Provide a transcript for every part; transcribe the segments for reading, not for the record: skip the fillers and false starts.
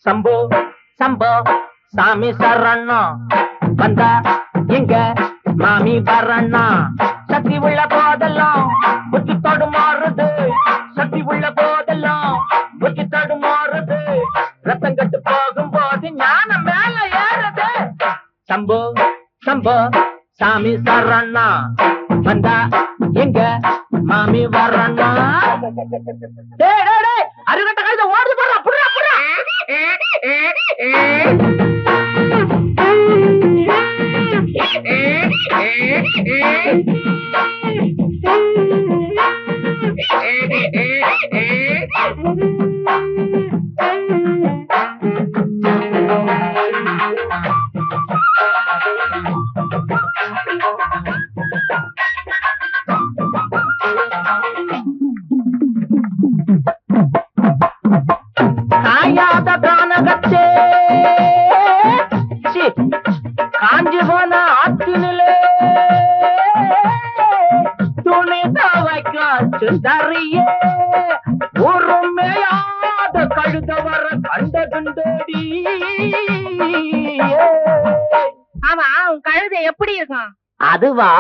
சம்போ சம்போ சாமி சரணா வந்தா எங்க மாமி வரண்ணா சக்தி உள்ள போதெல்லாம் புத்தி தடுமாறுது சக்தி உள்ள போதெல்லாம் புத்தி தடுமாறுது ரத்தம் கட்டு போகும்போது ஞானம் மேல ஏறுது சம்போ சம்போ சாமி சரணா வந்தா எங்க மாமி வரண்ணா அருகட்ட கழுத ஓடுது போறா புடுறா புடுறா காயாத கானகத்தே காஞ்சி போன ஆத்தினிலே துணி தவைக்க சுந்தரியே ஒருமையாத கழுத வர கண்டதுண்டடி. ஆமா உன் கழுதை எப்படி இருக்கும்? அதுவா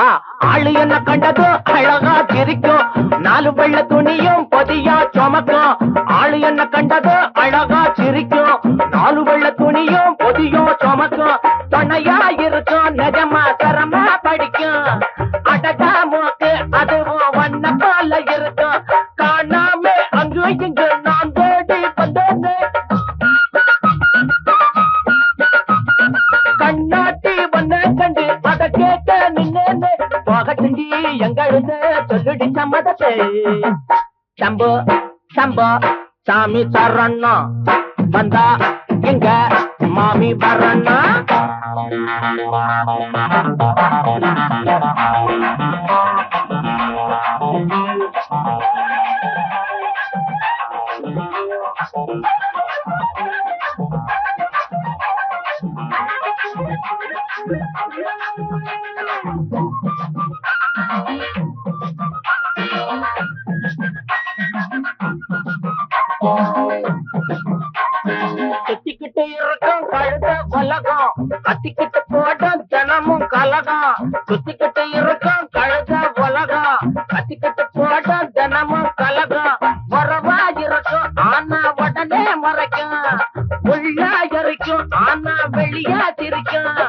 ஆளு என்ன கண்டதோ அழகா சிரிக்கும் நாலு வெள்ள துணியும் பொதியா சுமக்கும் ஆளு என்ன கண்டதோ அழகா சிரிக்கும் நாலு வெள்ள துணியும் பொதியும் சுமக்கும் துணையா இருக்கும் நிஜமா தரமா படிக்கும் அடடா மூக்கு அதுவும் வண்ண போல இருக்கும் காணாம அங்கு இங்கு நான் தேடி வந்தேன்னு கண்ணாட்டி வந்த கண்டு அத கேட்ட நின்னேன்னு போகட்டுண்டி எங்களுது சொல்லுடி சம்மதத்தை. சம்போ சம்போ சாமி சரணா வந்தா எங்க மாமி வரண்ணா சுத்திக்கிட்டு இருக்கும் கழுத உலகம் கத்திக்கிட்டு போடும் தினமும் கலகம் சுத்திக்கிட்டு இருக்கும் கழுத உலகம் கத்திக்கிட்டு போடும் தினமும் கலகம் வரவா இருக்கும் ஆனா உடனே மறைக்கும் உள்ளா இருக்கும் ஆனா வெளியா சிரிக்கும்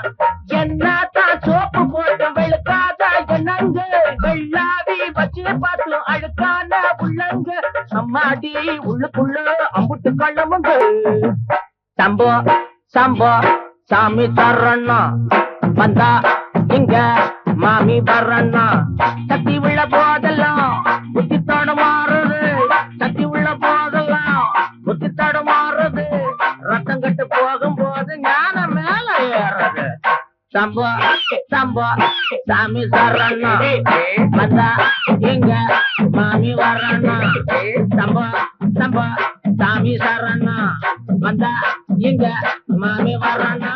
என்னதான் சோப்பு போட்டு வெளுக்காத என்னங்க வெள்ளாவி வச்சு பார்த்து அழுக்கான உள்ளங்க அம்மாடி உள்ளுக்குள்ள அம்புட்டு கள்ளமுங்க. சம்போ சம்போ சாமி சரணா வந்தா இங்க மாமி வரண்ணா சக்தி உள்ள போதெல்லாம் புத்தி தடுமாறுது சக்தி உள்ள போதெல்லாம் புத்தி தடுமாறுது ரத்தம் கட்டு போகும்போது ஞானம் மேல ஏறுது. சம்போ சம்போ சாமி சரணா வந்தா இங்க மாமி வரண்ணா சம்போ சம்போ சாமி சரணா வந்தா இங்க மாமி வரண்ணா.